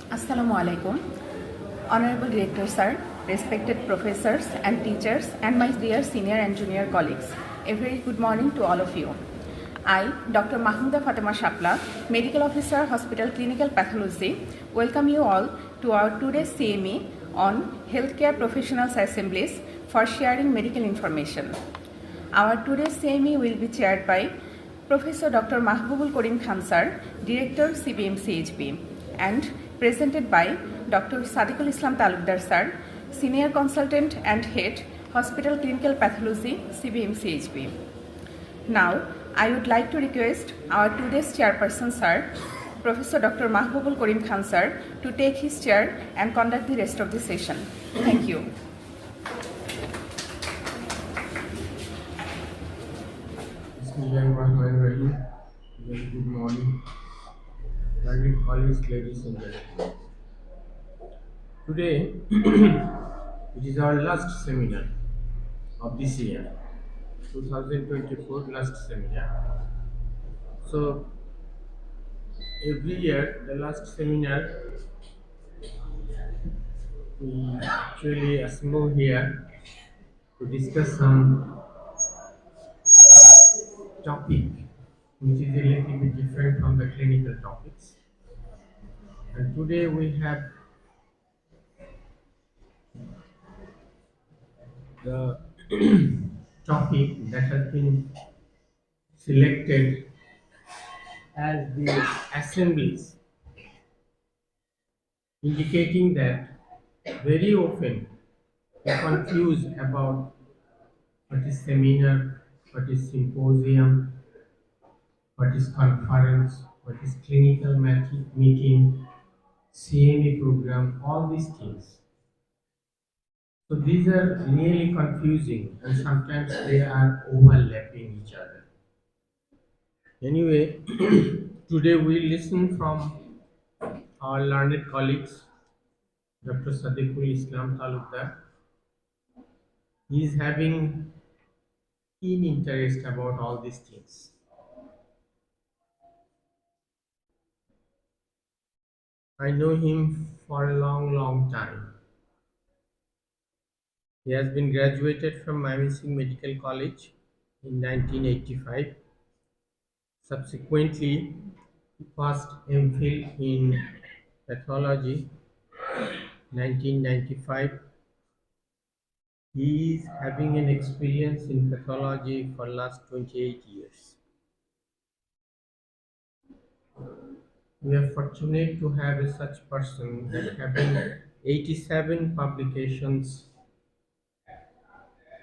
Assalamu alaikum. Honorable Director Sir, respected professors and teachers, and my dear senior and junior colleagues, a very good morning to all of you. I, Dr. Mahmouda Fatima Shapla, Medical Officer, Hospital Clinical Pathology, welcome you all to our today's CME on Healthcare Professionals Assemblies for sharing medical information. Our today's CME will be chaired by Professor Dr. Mahbubul Karim Khan Sir, Director CBMCB, and presented by Dr. Sadequel Talukder Sir, Senior Consultant and Head, Hospital Clinical Pathology, CBMCB. Now, I would like to request our today's chairperson Sir, Professor Dr. Mahbubul Karim Khan Sir, to take his chair and conduct the rest of the session. Thank you. Bismillahirrahmanirrahim. Very good morning, learned colleagues, ladies and gentlemen. Today, it is our last seminar of this year, 2024 last seminar. So, every year, the last seminar, we actually assemble here to discuss some topic which is a little bit different from the clinical topics. And today we have the topic that has been selected as the assemblies, indicating that very often we confuse about what is seminar, what is symposium, what is conference, what is clinical meeting, CME program, all these things. So these are really confusing and sometimes they are overlapping each other. Anyway, today we listen from our learned colleagues, Dr. Sadequel Talukder. He is having keen interest about all these things. I know him for a long time. He has been graduated from Mymensingh Medical College in 1985. Subsequently, he passed MPhil in pathology 1995. He is having an experience in pathology for last 28 years. We are fortunate to have a such person that having 87 publications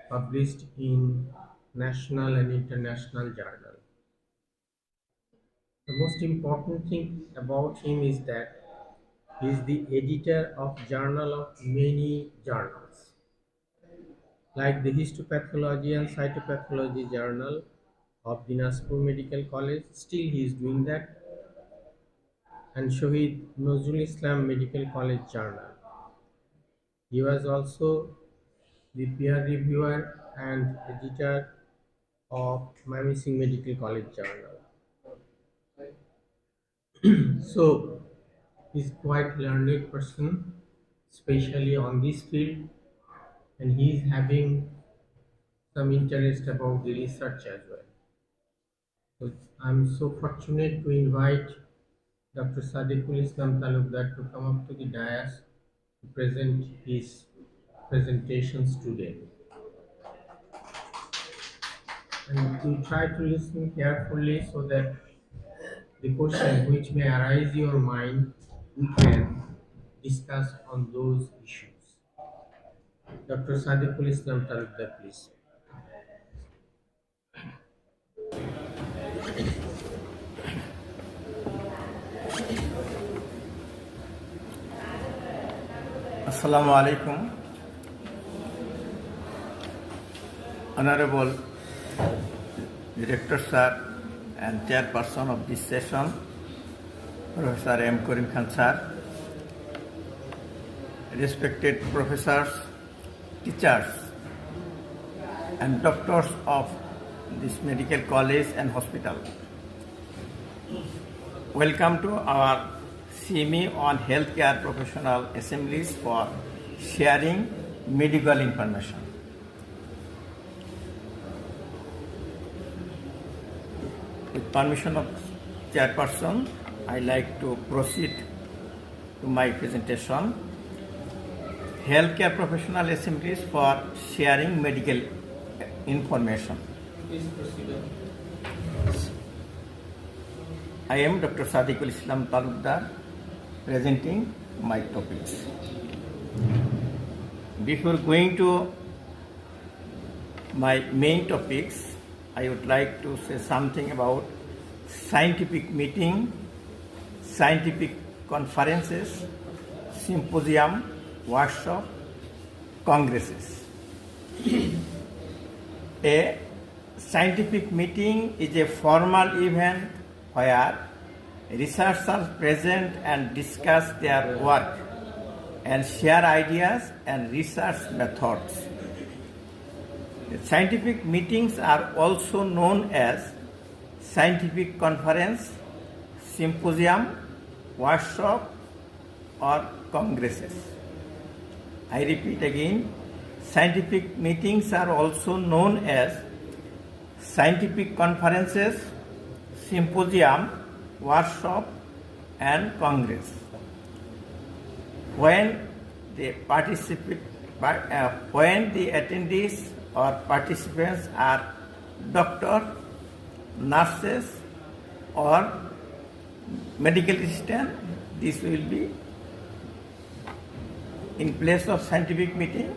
published in national and international journal. The most important thing about him is that he is the editor of journal of many journals, like the Histopathology and Cytopathology Journal of Dinaspur Medical College. Still he is doing that. And Shahid Nazrul Islam Medical College Journal. He was also the peer reviewer and editor of Mymensingh Medical College Journal. So, he's quite learned person, especially on this field, and he is having some interest about the research as well. So, I'm so fortunate to invite Dr. Sadequel Talukder to come up to the dais to present his presentations today. And to try to listen carefully so that the question which may arise in your mind, we can discuss on those issues. Dr. Sadequel Talukder, please. Assalamu alaikum. Honorable Director Sir and Chairperson of this session, Professor M. Karim Khan Sir, respected professors, teachers, and doctors of this medical college and hospital. Welcome to our CME on healthcare professional assemblies for sharing medical information. With permission of chairperson, I like to proceed to my presentation. Healthcare professional assemblies for sharing medical information. Please proceed. I am Dr. Sadequel Talukder, presenting my topics. Before going to my main topics, I would like to say something about scientific meeting, scientific conferences, symposium, workshop, congresses. A scientific meeting is a formal event where researchers present and discuss their work and share ideas and research methods. Scientific meetings are also known as scientific conference, symposium, workshop, or congresses. I repeat again, scientific meetings are also known as scientific conferences, symposium, workshop, and congress. When the attendees or participants are doctors, nurses, or medical assistant, this will be in place of scientific meeting.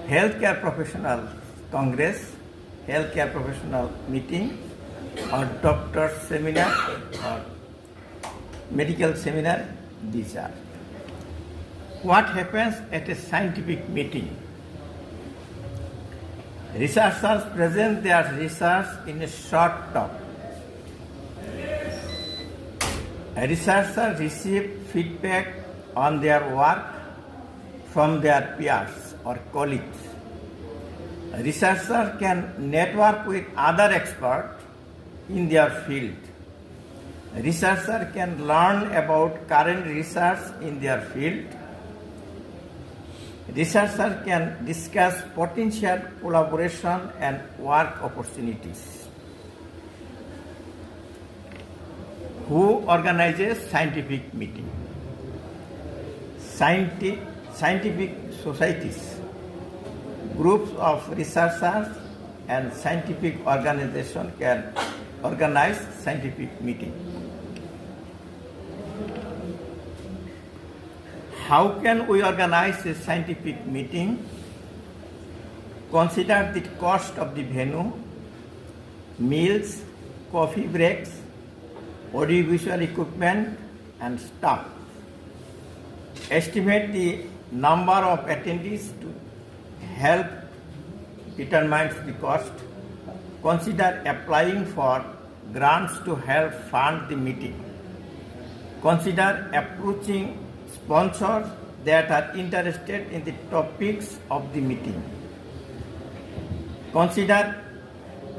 Healthcare professional congress, healthcare professional meeting, or doctor seminar or medical seminar, these are. What happens at a scientific meeting? Researchers present their research in a short talk. A researcher receives feedback on their work from their peers or colleagues. A researcher can network with other experts in their field. A researcher can learn about current research in their field. Researcher can discuss potential collaboration and work opportunities. Who organizes scientific meeting? Scientific societies, groups of researchers and scientific organizations can organize scientific meeting. How can we organize a scientific meeting? Consider the cost of the venue, meals, coffee breaks, audiovisual equipment, and staff. Estimate the number of attendees to help determine the cost. Consider applying for grants to help fund the meeting. Consider approaching sponsors that are interested in the topics of the meeting. Consider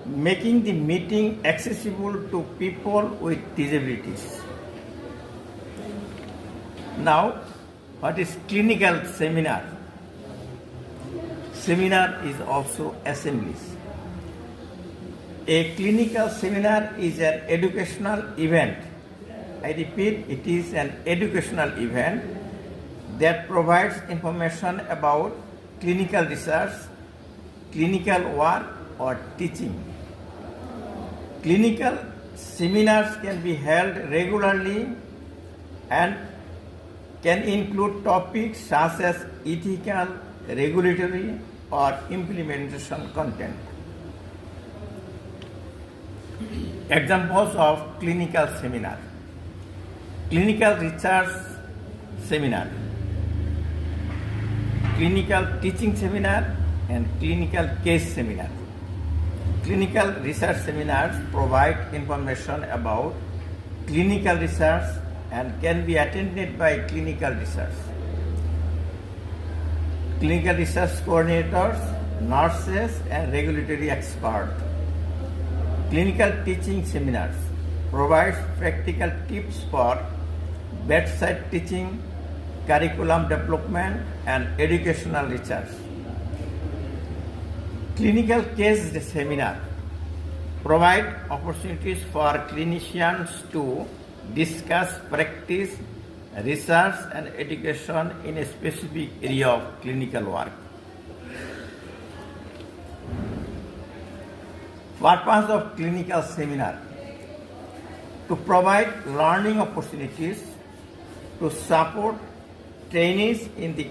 making the meeting accessible to people with disabilities. Now, what is clinical seminar? Seminar is also assemblies. A clinical seminar is an educational event. I repeat, it is an educational event that provides information about clinical research, clinical work, or teaching. Clinical seminars can be held regularly and can include topics such as ethical, regulatory, or implementation content. Examples of clinical seminar. Clinical research seminar, clinical teaching seminar, and clinical case seminar. Clinical research seminars provide information about clinical research and can be attended by clinical research. Clinical research coordinators, nurses, and regulatory experts. Clinical teaching seminars provides practical tips for bedside teaching, curriculum development, and educational research. Clinical case seminar provide opportunities for clinicians to discuss practice, research, and education in a specific area of clinical work. Purpose of clinical seminar: to provide learning opportunities, to support trainees in the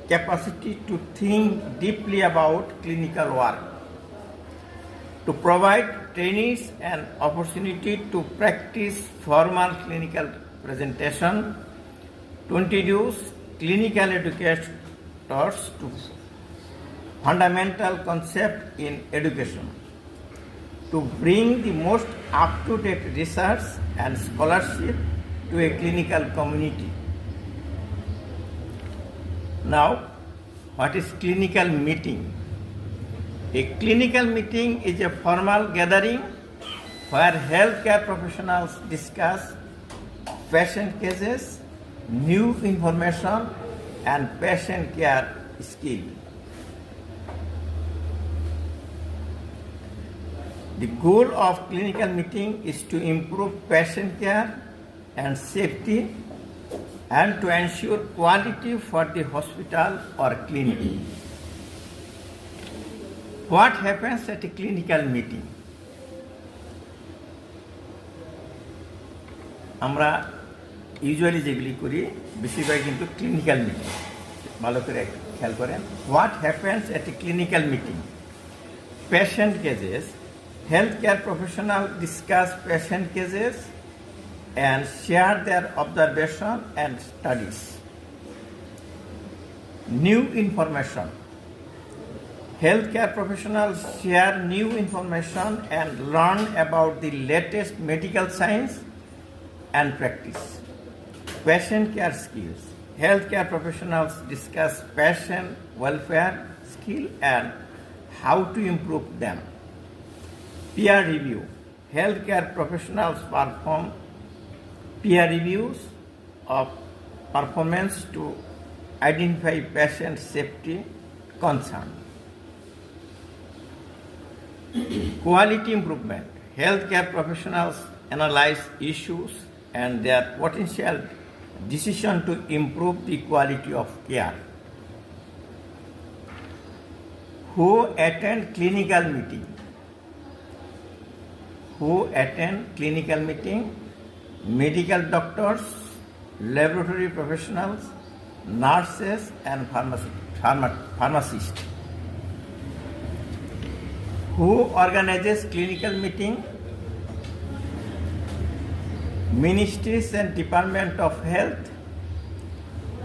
capacity to think deeply about clinical work, to provide trainees an opportunity to practice formal clinical presentation, to introduce clinical educators to fundamental concept in education, to bring the most up-to-date research and scholarship to a clinical community. Now, what is clinical meeting? A clinical meeting is a formal gathering where healthcare professionals discuss patient cases, new information, and patient care skill. The goal of clinical meeting is to improve patient care and safety and to ensure quality for the hospital or clinic. What happens at a clinical meeting? আমরা usually যেগুলি করি বেশিরভাগ কিন্তু clinical meeting, ভালো করে খেয়াল করেন। What happens at a clinical meeting? Patient cases, healthcare professionals discuss patient cases and share their observation and studies. New information. Healthcare professionals share new information and learn about the latest medical science and practice. Patient care skills. Healthcare professionals discuss patient welfare skill and how to improve them. Peer review. Healthcare professionals perform peer reviews of performance to identify patient safety concern. Quality improvement. Healthcare professionals analyze issues and their potential decision to improve the quality of care. Who attend clinical meeting? Who attend clinical meeting? Medical doctors, laboratory professionals, nurses, and pharmacists. Who organizes clinical meeting? Ministries and Department of Health,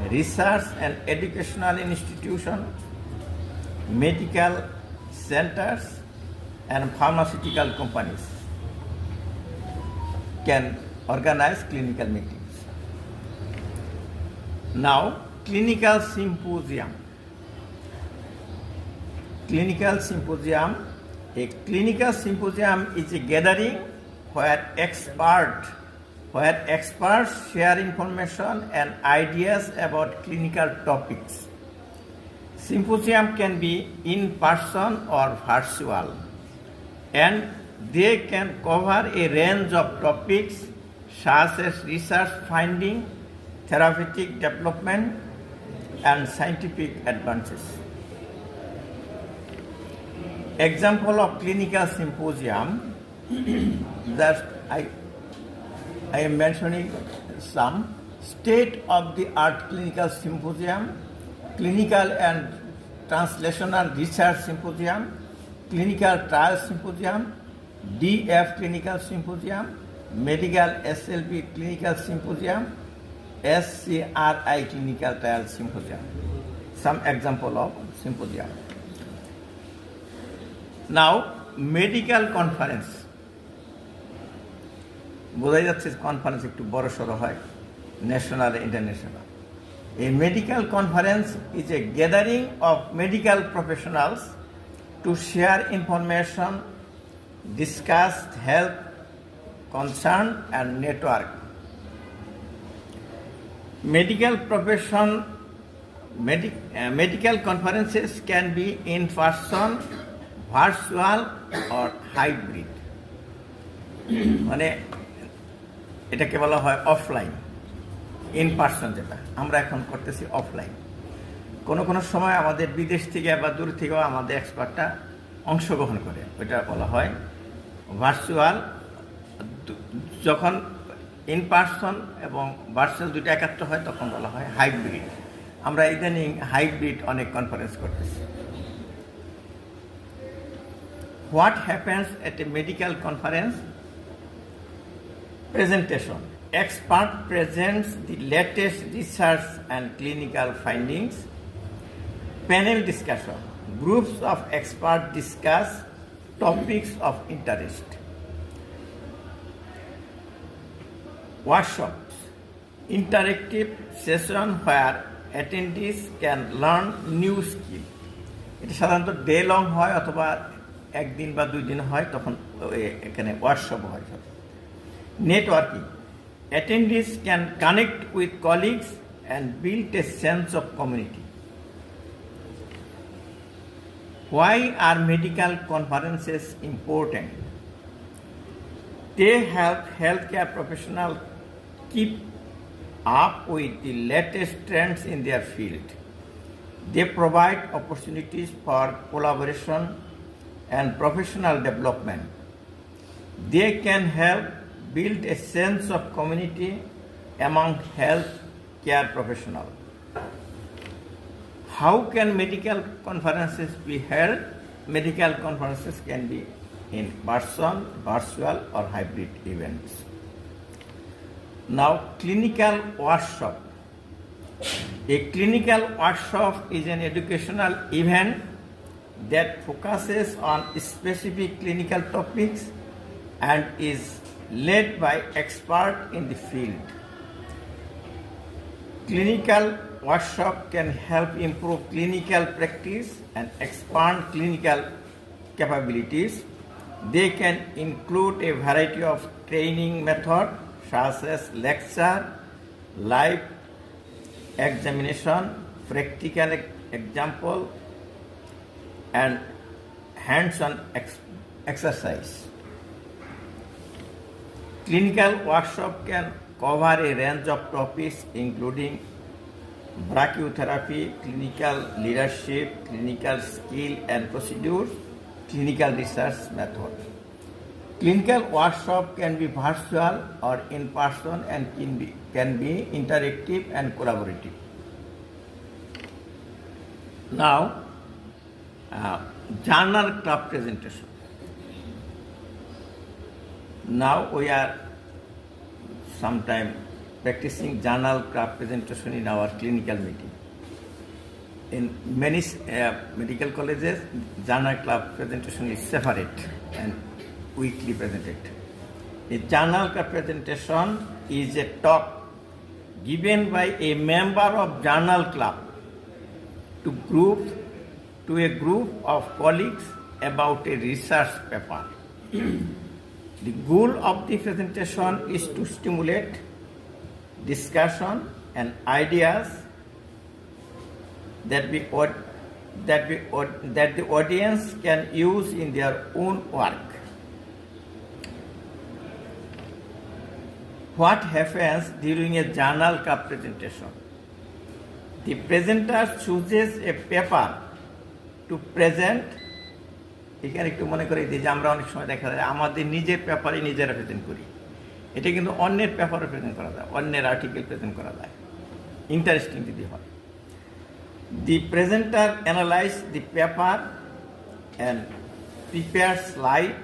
research and educational institutions, medical centers, and pharmaceutical companies can organize clinical meetings. Now, clinical symposium. Clinical symposium. A clinical symposium is a gathering where experts share information and ideas about clinical topics. Symposium can be in person or virtual, and they can cover a range of topics such as research finding, therapeutic development, and scientific advances. Example of clinical symposium that I am mentioning some: state-of-the-art clinical symposium, clinical and translational research symposium, clinical trial symposium, DF clinical symposium, medical SLP clinical symposium, SCRI clinical trial symposium. Some example of symposium. Now, medical conference. বোঝাই যাচ্ছে conference একটু বড় সড়ো হয়, national international. A medical conference is a gathering of medical professionals to share information, discuss health concern, and network. medical profession, medical conferences can be in person, virtual or hybrid. মানে এটাকে বলা হয় offline, in person, যেটা আমরা এখন করতেছি offline. কোনো সময় আমাদের বিদেশ থেকে বা দূর থেকেও আমাদের এক্সপার্টটা অংশগ্রহণ করে, ওইটা বলা হয় ভার্চুয়াল। যখন ইন পার্সন এবং ভার্চুয়াল দুটো একাত্র হয় তখন বলা হয় হাইব্রিড। আমরা ইদানিং হাইব্রিড অনেক কনফারেন্স করতেছি। What happens at A medical conference? Presentation. Expert presents the latest research and clinical findings. Panel discussion. Groups of experts discuss topics of interest. Workshops. Interactive session where attendees can learn new skill. এটা সাধারণত day long হয় অথবা একদিন বা 2 দিন হয়, তখন এখানে ওয়ার্কশপ হয়। Networking. Attendees can connect with colleagues and build a sense of community. Why are medical conferences important? They help healthcare professionals keep up with the latest trends in their field. They provide opportunities for collaboration and professional development. They can help build a sense of community among health care professionals. How can medical conferences be held? Medical conferences can be in person, virtual or hybrid events. Now, clinical workshop. A clinical workshop is an educational event that focuses on specific clinical topics and is led by experts in the field. Clinical workshop can help improve clinical practice and expand clinical capabilities. They can include a variety of training methods such as lecture, live examination, practical example, and hands-on exercise. Clinical workshop can cover a range of topics including brachytherapy, clinical leadership, clinical skill and procedures, clinical research methods. Clinical workshop can be virtual or in person and can be interactive and collaborative. Now, journal club presentation. Now we are sometime practicing journal club presentation in our clinical meeting. In many medical colleges, journal club presentation is separate and weekly presented. A journal club presentation is a talk given by a member of journal club to a group of colleagues about a research paper. The goal of the presentation is to stimulate discussion and ideas that the audience can use in their own work. What happens during a journal club presentation? The presenter chooses a paper to present. এখানে একটু মনে করে দিই যে আমরা অনেক সময় দেখা যায় আমাদের নিজের পেপারে নিজেরা প্রেজেন্ট করি, এটা কিন্তু অন্যের পেপারে প্রেজেন্ট করা যায়, অন্যের আর্টিকেল প্রেজেন্ট করা যায়, ইন্টারেস্টিং যদি হয়। The presenter analyzes the paper and prepares slide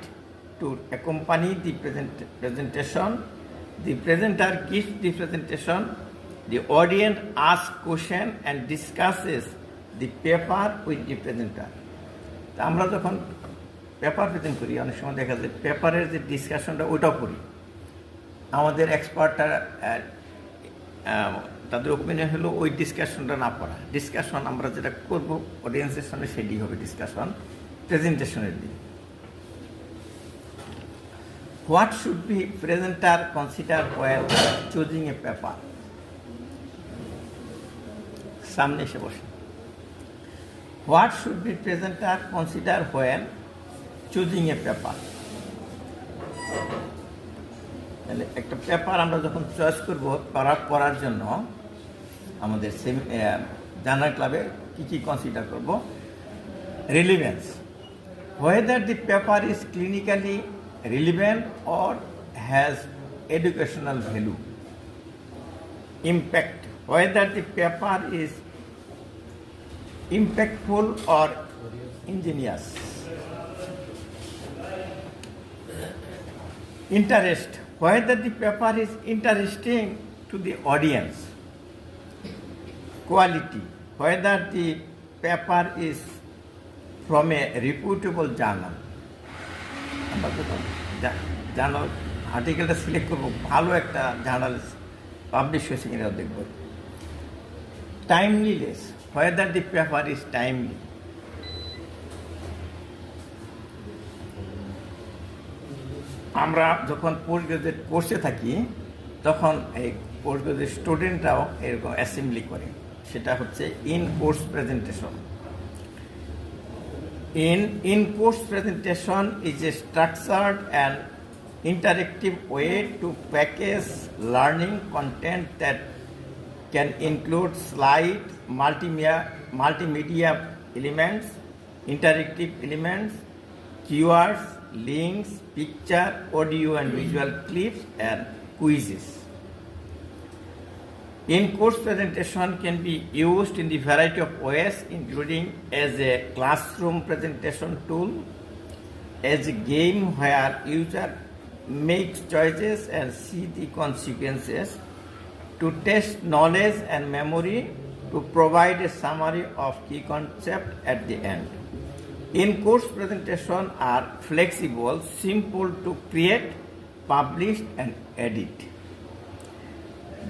to accompany the presentation. The presenter gives the presentation. The audience asks questions and discusses the paper with the presenter. আমরা যখন paper present করি অনেক সময় দেখা যায় পেপারের যে ডিসকাশনটা ওইটাও করি। আমাদের এক্সপার্টরা তাদের ওপিনিয়ন হলো ওই ডিসকাশনটা না পড়া, ডিসকাশন আমরা যেটা করব অডিয়েন্সের সামনে সেটি হবে ডিসকাশন প্রেজেন্টেশনের দিন। What should be presenter consider while choosing a paper? সামনে এসে বসে। What should be presenter consider when choosing a paper? তাহলে একটা পেপার আমরা যখন চয়েস করব পড়ার জন্য আমাদের জার্নাল ক্লাবে কী কনসিডার করব? Relevance, whether the paper is clinically relevant or has educational value. Impact, whether the paper is impactful or ingenious. Interest, whether the paper is interesting to the audience. Quality, whether the paper is from a reputable journal. আমরা যখন journal আর্টিকেলটা select করবো, ভালো একটা journal publish হয়েছে কিনা দেখব। Timeliness, whether the paper is timely. আমরা যখন পোস্ট গ্রাজুয়েট কোর্সে থাকি তখন এই পোস্ট গ্রাজুয়েট স্টুডেন্টরাও এরকম অ্যাসেম্বলি করে, সেটা হচ্ছে in course presentation. In-course presentation is a structured and interactive way to package learning content that can include slide, multimedia elements, interactive elements, keywords, links, picture, audio and visual clips, and quizzes. In-course presentation can be used in the variety of ways, including as a classroom presentation tool, as a game where user makes choices and see the consequences, to test knowledge and memory, to provide a summary of key concepts at the end. In-course presentations are flexible, simple to create, publish, and edit.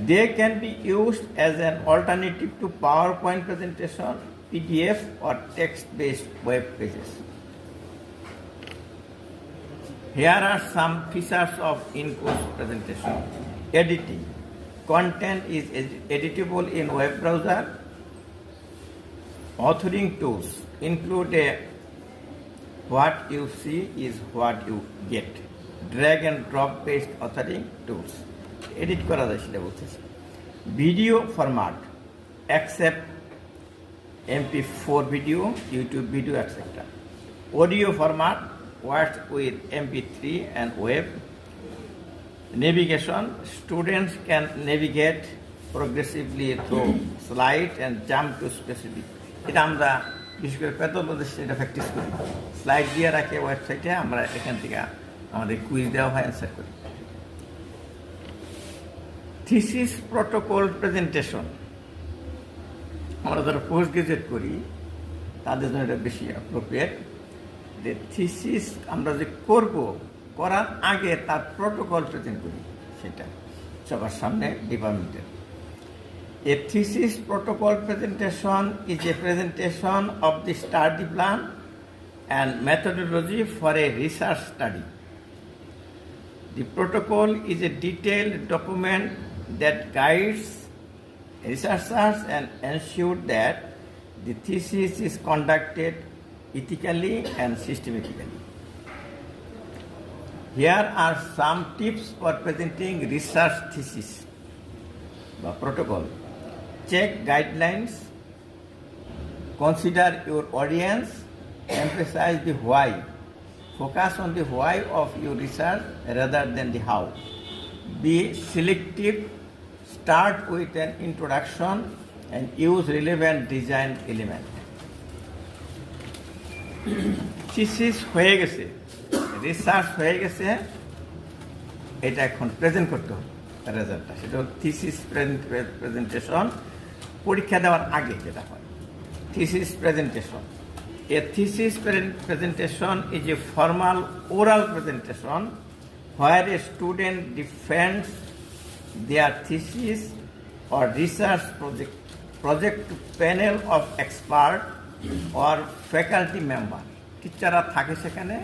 They can be used as an alternative to PowerPoint presentation, PDF, or text-based web pages. Here are some features of in-course presentation. Editing. Content is editable in web browser. Authoring tools include a what you see is what you get. Drag and drop based authoring tools. Edit করা যায় সেটা বলতেছে। Video format, accept MP4 video, YouTube video etcetera. Audio format, works with MP3 and web. Navigation, students can navigate progressively through slides and jump to specific. এটা আমরা বিশেষ করে pathologist এটা practice করি, স্লাইড দিয়ে রাখে ওয়েবসাইটে, আমরা এখান থেকে আমাদের কুইজ দেওয়া হয়, অ্যান্সার করি। থিসিস প্রোটোকল প্রেজেন্টেশন, আমরা যারা পোস্ট গ্রাজুয়েট করি তাদের জন্য এটা বেশি অ্যাপ্রোপ্রিয়েট। যে থিসিস আমরা যে করব, করার আগে তার প্রোটোকল প্রেজেন্ট করি, সেটা সবার সামনে ডিপার্টমেন্টের। A thesis protocol presentation is a presentation of the study plan and methodology for a research study. The protocol is a detailed document that guides researchers and ensures that the thesis is conducted ethically and systematically. Here are some tips for presenting research thesis. Protocol. Check guidelines, consider your audience, emphasize the why. Focus on the why of your research rather than the how. Be selective, start with an introduction and use relevant design element. Thesis হয়ে গেছে, research হয়ে গেছে, এটা এখন present করতে হবে রেজাল্টটা, সেটা হল থিসিস প্রেজেন্টেশন। পরীক্ষা দেওয়ার আগে যেটা হয় thesis presentation. A thesis presentation is a formal oral presentation where a student defends their thesis or research project to panel of expert or faculty member. টিচাররা থাকে সেখানে,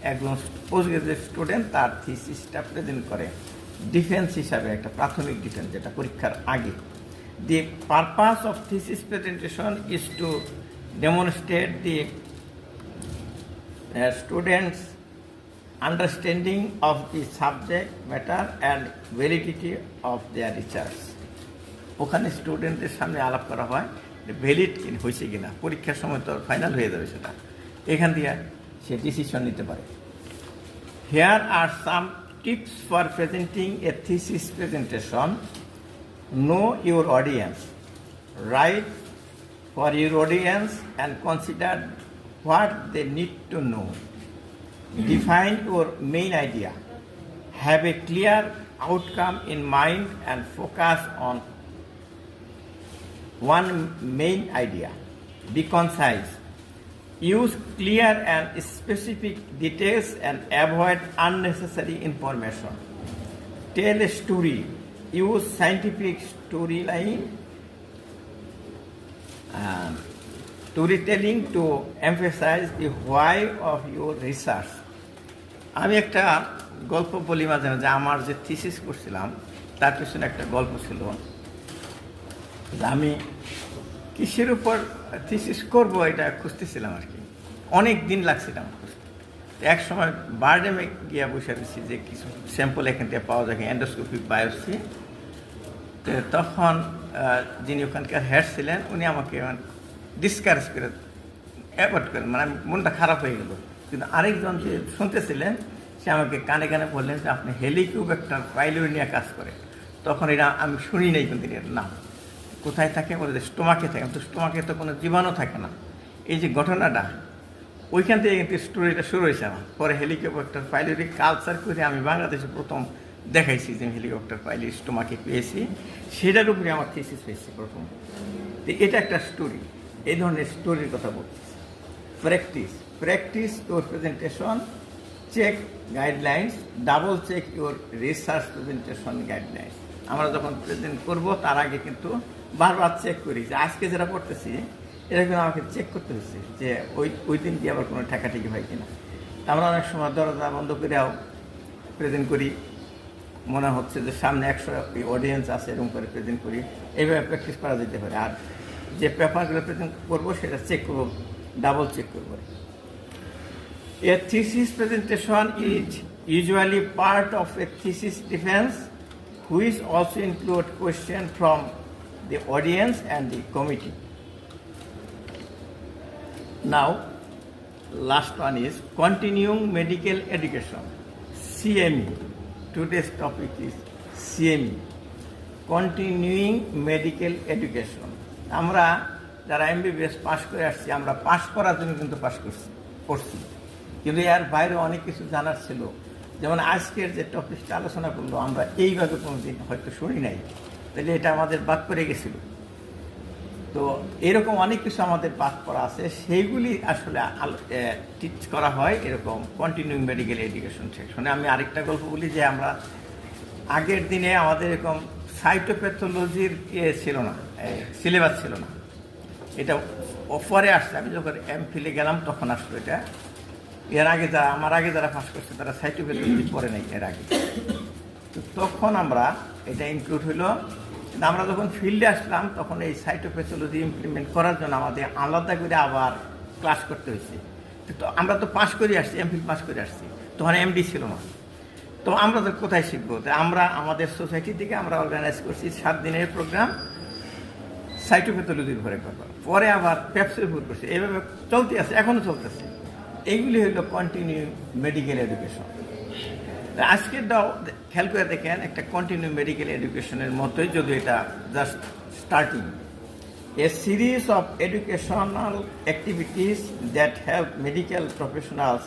একজন পোস্ট গ্রাজুয়েট স্টুডেন্ট তার থিসিসটা প্রেজেন্ট করে ডিফেন্স হিসাবে, একটা প্রাথমিক defence যেটা পরীক্ষার আগে। The purpose of thesis presentation is to demonstrate the students' understanding of the subject matter and validity of their research. ওখানে স্টুডেন্টদের সামনে আলাপ করা হয় ভ্যালিড হয়েছে কিনা, পরীক্ষার সময় তো ফাইনাল হয়ে যাবে সেটা, এখান দিয়ে সে ডিসিশন নিতে পারে। Here are some tips for presenting a thesis presentation. Know your audience. Write for your audience and consider what they need to know. Define your main idea. Have a clear outcome in mind and focus on one main idea. Be concise. Use clear and specific details and avoid unnecessary information. Tell a story. Use scientific storyline, storytelling to emphasize the why of your research. আমি একটা গল্প বলি মাঝে মাঝে। আমার যে thesis করছিলাম তার পিছনে একটা গল্প ছিল। আমি কিসের উপর থিসিস করবো এটা খুঁজতেছিলাম আর কি, অনেক দিন লাগছিলাম খুঁজতে। এক সময় বারডেমে গিয়ে বসে দিচ্ছি যে কিছু স্যাম্পল এখান থেকে পাওয়া যায় এন্ডোস্কোপিক বায়োপসি। তখন যিনি ওখানকার হেড ছিলেন উনি আমাকে ডিসকারেজ করে অ্যাভয়েড করেন, মানে মনটা খারাপ হয়ে গেল। কিন্তু আরেকজন যে শুনতেছিলেন সে আমাকে কানে কানে বললেন যে আপনি হেলিকিউবেক্টর পাইলোরি নিয়ে কাজ করে। তখন এটা আমি শুনি নাই কিন্তু এর নাম কোথায় থাকে, বলে যে স্টোমাকে থাকে। তো স্টোমাকে তো কোনো জীবাণু থাকে না। এই যে ঘটনাটা ওইখান থেকে কিন্তু স্টোরিটা শুরু হয়েছে আমার। পরে হেলিকপ্টার পাইলরি কালচার করে আমি বাংলাদেশে প্রথম দেখাইছি যে হেলিকপ্টার পাইলট স্টোমাকে পেয়েছি, সেটার উপরে আমার থিসিস হয়েছে প্রথম। তো এটা একটা স্টোরি, এই ধরনের স্টোরির কথা বলছি। Practice your presentation, check guidelines, double check your research presentation guidelines. আমরা যখন প্রেজেন্ট করব তার আগে কিন্তু বারবার চেক করি যে আজকে যেটা করতেছি এটা কিন্তু আমাকে চেক করতে হচ্ছে যে ওই দিন কি আবার কোনো ঠেকাঠেকি হয় কিনা। আমরা অনেক সময় দরজা বন্ধ করেও প্রেজেন্ট করি, মনে হচ্ছে যে সামনে 100 অডিয়েন্স আছে এরকম করে প্রেজেন্ট করি। এইভাবে প্র্যাকটিস করা যেতে পারে। আর যে পেপারগুলো প্রেজেন্ট করবো সেটা চেক করবো, ডাবল চেক করবো। A thesis presentation is usually part of a thesis defense, which also include questions from the audience and the committee. Now, last one is continuing medical education, CME. Today's topic is CME, continuing medical education. আমরা যারা MBBS pass করে আসছি, আমরা pass করার জন্য কিন্তু pass করছি, কিন্তু এর বাইরে অনেক কিছু জানার ছিল। যেমন আজকের যে টপিকটা আলোচনা করলো আমরা এইভাবে কোনোদিন হয়তো শুনি নাই, তাহলে এটা আমাদের বাদ পড়ে গেছিল। তো এরকম অনেক কিছু আমাদের বাদ করা আছে, সেইগুলি আসলে টিচ করা হয় এরকম কন্টিনিউইং মেডিকেল এডুকেশন সেকশনে। আমি আরেকটা গল্প বলি যে আমরা আগের দিনে আমাদের এরকম সাইটোপ্যাথোলজির ছিল না, সিলেবাস ছিল না। এটা পরে আসছে, আমি যখন এমফিলে গেলাম তখন আসলো এটা। এর আগে যারা আমার আগে যারা পাস করছে তারা সাইটোপ্যাথোলজি পড়ে নাই এর আগে। তো তখন আমরা এটা ইনক্লুড হইলো। আমরা যখন ফিল্ডে আসলাম তখন এই সাইটোপ্যাথোলজি ইমপ্লিমেন্ট করার জন্য আমাদের আলাদা করে আবার ক্লাস করতে হয়েছে। তো আমরা তো পাস করে আসছি, এমফিল পাস করে আসছি, তখন এমডি ছিল না। তো আমরা তো কোথায় শিখবো? তো আমরা আমাদের সোসাইটি থেকে আমরা অর্গানাইজ করছি 7 দিনের প্রোগ্রাম সাইটোপ্যাথোলজির উপরে করবো, পরে আবার পেপসের উপর করছি, এইভাবে চলতে আছে, এখনও চলতেছে। এইগুলি হইল কন্টিনিউ মেডিকেল এডুকেশন। আজকেরটাও খেয়াল করে দেখেন একটা কন্টিনিউ মেডিকেল এডুকেশনের মতোই, যদি এটা just starting. A series of educational activities that help medical professionals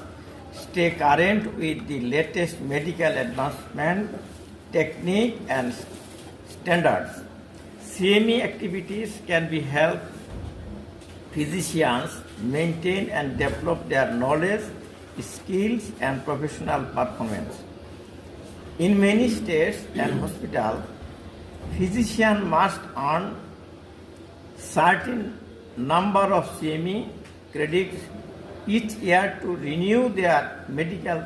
stay current with the latest medical advancement, technique and standards. CME activities can be help physicians maintain and develop their knowledge, skills and professional performance. In many states and hospitals, physicians must earn certain number of CME credits each year to renew their medical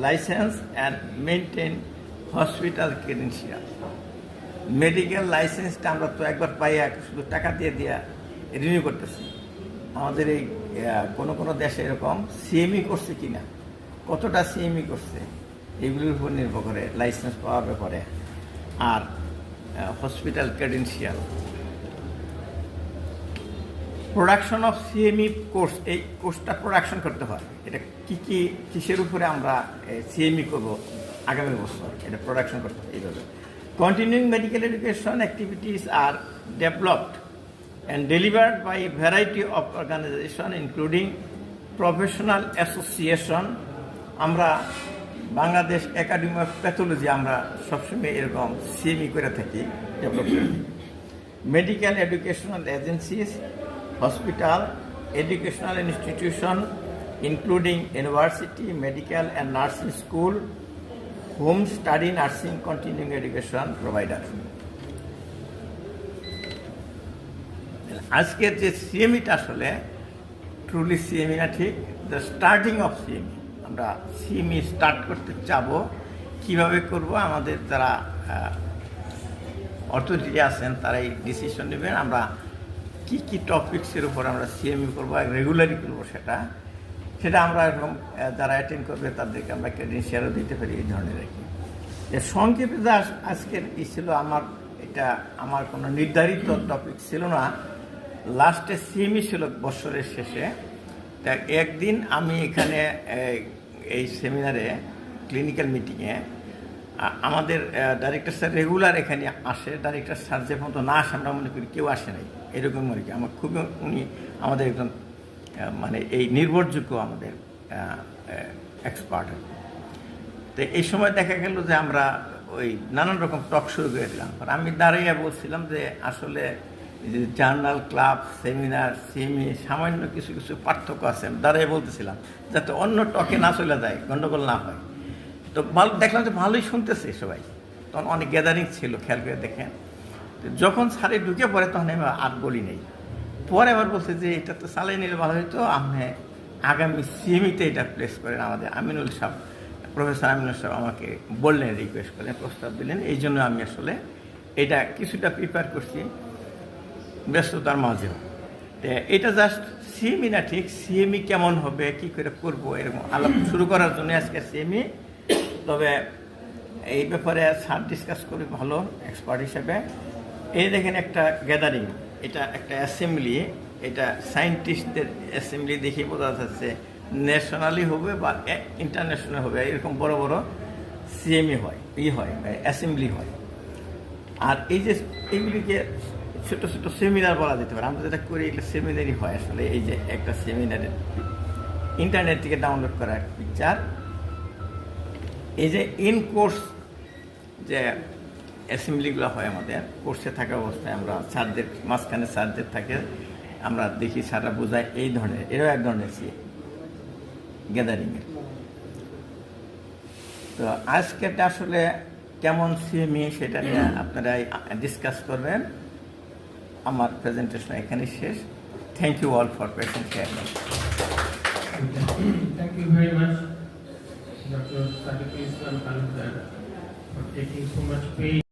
license and maintain hospital credentials. Medical লাইসেন্সটা আমরা তো একবার পাইয়া শুধু টাকা দিয়ে renew করতেছি। আমাদের এই কোনো দেশে এরকম সিএমই করছে কিনা, কতটা সিএমই করছে, এগুলির উপর নির্ভর করে লাইসেন্স পাওয়ার ব্যাপারে। আর hospital credential, production of CME course, এই কোর্সটা প্রোডাকশন করতে হয়। এটা কিসের উপরে আমরা সিএমই করবো আগামী বছর, এটা প্রোডাকশন করতে হয় এইভাবে। Continuing medical education activities R developed and delivered by a variety of organizations including professional association। আমরা বাংলাদেশ একাডেমি অফ প্যাথোলজি আমরা সবসময় এরকম সিএমই করে থাকি, ডেভেলপ করে থাকি। Medical educational agencies, hospital, educational institution including university, medical and nursing school, home study nursing continuing education provider. আজকের যে সিএমইটা আসলে ট্রুলি সিএমই না, ঠিক দ্য স্টার্টিং অফ সিএমই। আমরা সিএমই স্টার্ট করতে চাবো, কিভাবে করব আমাদের যারা অথরিটি আছেন তারা এই ডিসিশন নেবেন। আমরা কি টপিক্সের উপর আমরা সিএমই করবো, রেগুলারই করবো, সেটা আমরা এরকম যারা অ্যাটেন্ড করবে তাদেরকে আমরা ক্রেডেনশিয়ালও দিতে পারি, এই ধরনের আর কি। সংক্ষেপে যা আজকের ছিল, আমার কোনো নির্ধারিত টপিক ছিল না। লাস্টে সিএমই ছিল বছরের শেষে। তা একদিন আমি এখানে এই সেমিনারে ক্লিনিক্যাল মিটিংয়ে আমাদের ডাইরেক্টর স্যার রেগুলার এখানে আসে। ডাইরেক্টর স্যার যে পর্যন্ত না আসে আমরা মনে করি কেউ আসে নাই, এরকম আর কি। আমার খুবই উনি আমাদের একজন মানে এই নির্ভরযোগ্য আমাদের এক্সপার্ট। তো এই সময় দেখা গেল যে আমরা ওই নানান রকম টক শুরু করে দিলাম। আমি দাঁড়িয়ে বলছিলাম যে আসলে জার্নাল, ক্লাব, সেমিনার, সিএমই সামান্য কিছু পার্থক্য আছে, দাঁড়িয়ে বলতেছিলাম যাতে অন্য টকে না চলে যায়, গণ্ডগোল না হয়। তো ভালো দেখলাম যে ভালোই শুনতেছে সবাই। তখন অনেক গ্যাদারিং ছিল, খেয়াল করে দেখেন। যখন স্যারে ঢুকে পড়ে তখন আমি আর বলি নেই। পরে আবার বলছে যে এটা তো চালিয়ে নিলে ভালো হতো, আপনি আগামী সিএমইতে এটা প্লেস করেন। আমাদের আমিনুল সাহেব, প্রফেসর আমিনুল সাহেব আমাকে বললেন, রিকোয়েস্ট করলেন, প্রস্তাব দিলেন। এই জন্য আমি আসলে এটা কিছুটা প্রিপেয়ার করছি ব্যস্ততার মাঝেও। এটা জাস্ট সিএমই না, ঠিক সিএমই কেমন হবে, কি করে করবো, এরকম আলাপ শুরু করার জন্য আজকে সিএমই। তবে এই ব্যাপারে স্যার ডিসকাস করি ভালো এক্সপার্ট হিসেবে। এই দেখেন একটা গ্যাদারিং, এটা একটা অ্যাসেম্বলি, এটা সায়েন্টিস্টদের অ্যাসেম্বলি দেখে বোঝা যাচ্ছে ন্যাশনালি হবে বা ইন্টারন্যাশনাল হবে। এরকম বড় বড় সিএমই হয়, অ্যাসেম্বলি হয়। আর এই যে এইগুলিকে ছোট ছোট সেমিনার বলা যেতে পারে। আমরা যেটা করি এগুলো সেমিনারই হয় আসলে। এই যে একটা সেমিনারের ইন্টারনেট থেকে ডাউনলোড করা একটা পিকচার। এই যে ইন কোর্স যে অ্যাসেম্বলিগুলো হয় আমাদের কোর্সে থাকা অবস্থায়, আমরা স্যারদের মাঝখানে স্যারদের থাকে, আমরা দেখি স্যাররা বোঝায়, এই ধরনের এরও এক ধরনের গ্যাদারিংয়ের। তো আজকেটা আসলে কেমন সিএমই সেটা নিয়ে আপনারা ডিসকাস করবেন। আমার প্রেজেন্টেশন এখানে শেষ। Thank you all for patient hearing. Thank you very much, Dr. Sadequel, Talukder, for taking so much pain.